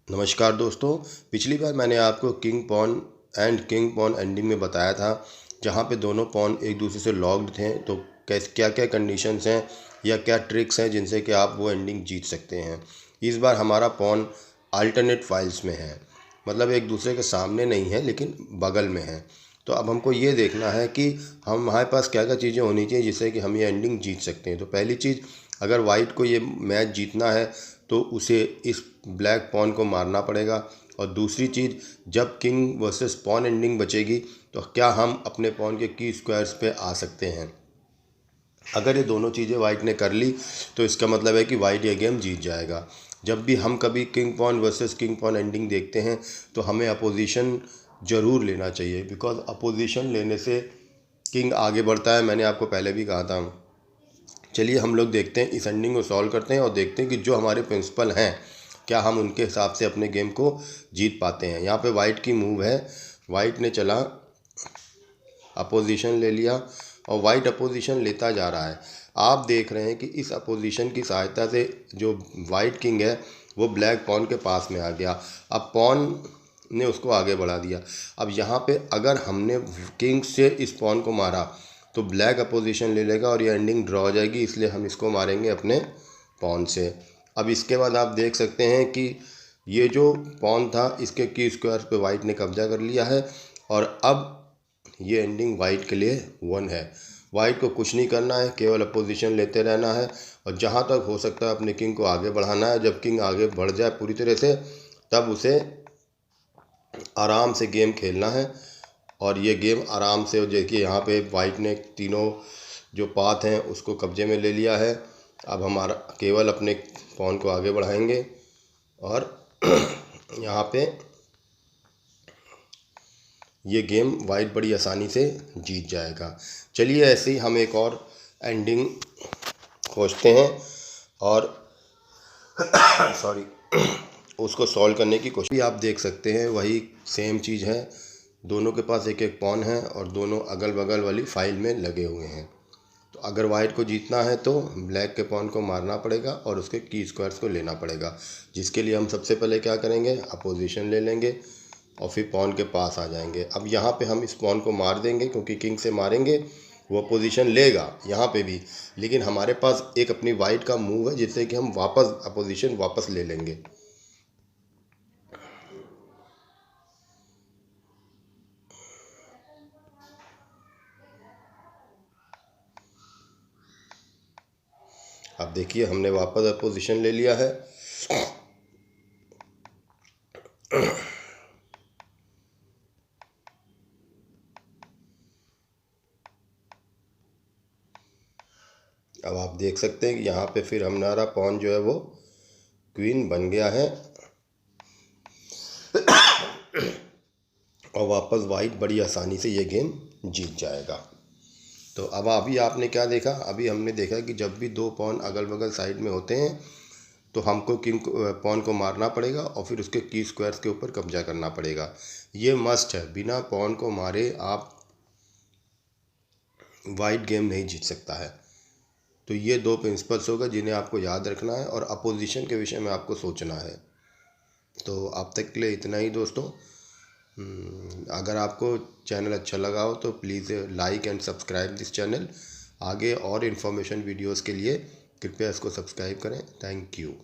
नमस्कार दोस्तों। पिछली बार मैंने आपको king pawn and king pawn ending में बताया था, जहाँ पे दोनों पॉन एक दूसरे से लॉक्ड थे। तो कैसे क्या क्या कंडीशंस हैं या क्या ट्रिक्स हैं जिनसे कि आप वो एंडिंग जीत सकते हैं। इस बार हमारा पॉन अल्टरनेट फाइल्स में है, मतलब एक दूसरे के सामने नहीं है लेकिन बगल में है। तो अब हमको ये देखना है कि हमारे पास क्या क्या चीज़ें होनी चाहिए जिससे कि हम ये एंडिंग जीत सकते हैं। तो पहली चीज़, अगर वाइट को ये मैच जीतना है तो उसे इस ब्लैक पॉन को मारना पड़ेगा। और दूसरी चीज़, जब किंग वर्सेस पॉन एंडिंग बचेगी तो क्या हम अपने पॉन के की स्क्वायर्स पे आ सकते हैं। अगर ये दोनों चीज़ें वाइट ने कर ली तो इसका मतलब है कि वाइट ये गेम जीत जाएगा। जब भी हम कभी king pawn versus king pawn ending देखते हैं तो हमें अपोजिशन ज़रूर लेना चाहिए, बिकॉज अपोजिशन लेने से किंग आगे बढ़ता है। मैंने आपको पहले भी कहा था। चलिए हम लोग देखते हैं, इस एंडिंग को सॉल्व करते हैं और देखते हैं कि जो हमारे प्रिंसिपल हैं क्या हम उनके हिसाब से अपने गेम को जीत पाते हैं। यहाँ पे वाइट की मूव है, वाइट ने चला अपोजिशन ले लिया और वाइट अपोजिशन लेता जा रहा है। आप देख रहे हैं कि इस अपोजिशन की सहायता से जो वाइट किंग है वो ब्लैक पॉन के पास में आ गया। अब पॉन ने उसको आगे बढ़ा दिया। अब यहाँ पे अगर हमने किंग से इस पॉन को मारा तो ब्लैक अपोजिशन ले लेगा और ये एंडिंग ड्रॉ हो जाएगी, इसलिए हम इसको मारेंगे अपने पॉन से। अब इसके बाद आप देख सकते हैं कि ये जो पॉन था इसके की स्क्वायर पे वाइट ने कब्जा कर लिया है और अब ये एंडिंग वाइट के लिए वन है। वाइट को कुछ नहीं करना है, केवल अपोजिशन लेते रहना है और जहाँ तक हो सकता है अपने किंग को आगे बढ़ाना है। जब किंग आगे बढ़ जाए पूरी तरह से तब उसे आराम से गेम खेलना है। और ये गेम आराम से, देखिए यहाँ पे वाइट ने तीनों जो पाथ हैं उसको कब्जे में ले लिया है। अब हमारा केवल अपने पॉन को आगे बढ़ाएंगे और यहाँ पे ये गेम वाइट बड़ी आसानी से जीत जाएगा। चलिए ऐसे ही हम एक और एंडिंग खोजते हैं और सॉरी उसको सॉल्व करने की कोशिश भी आप देख सकते हैं। वही सेम चीज़ है, दोनों के पास एक एक पॉन है और दोनों अगल बगल वाली फाइल में लगे हुए हैं। तो अगर वाइट को जीतना है तो ब्लैक के पॉन को मारना पड़ेगा और उसके की स्क्वायर्स को लेना पड़ेगा, जिसके लिए हम सबसे पहले क्या करेंगे, अपोजिशन ले लेंगे और फिर पॉन के पास आ जाएंगे। अब यहाँ पे हम इस पॉन को मार देंगे क्योंकि किंग से मारेंगे वो पोजीशन लेगा यहाँ पे भी, लेकिन हमारे पास एक अपनी वाइट का मूव है जिससे कि हम वापस अपोजिशन वापस ले लेंगे। अब देखिए हमने वापस अपोजिशन ले लिया है। अब आप देख सकते हैं कि यहाँ पे फिर हमारा पॉन जो है वो क्वीन बन गया है और वापस वाइट बड़ी आसानी से ये गेम जीत जाएगा। तो अब अभी आपने क्या देखा, अभी हमने देखा कि जब भी दो पॉन अगल बगल साइड में होते हैं तो हमको किंग पॉन को मारना पड़ेगा और फिर उसके की स्क्वायर्स के ऊपर कब्जा करना पड़ेगा। ये मस्ट है, बिना पॉन को मारे आप वाइट गेम नहीं जीत सकता है। तो ये दो प्रिंसिपल्स होगा जिन्हें आपको याद रखना है और अपोजिशन के विषय में आपको सोचना है। तो अब तक के लिए इतना ही दोस्तों। अगर आपको चैनल अच्छा लगा हो तो please like and subscribe this channel. आगे और इन्फॉर्मेशन वीडियोस के लिए कृपया इसको सब्सक्राइब करें। Thank you.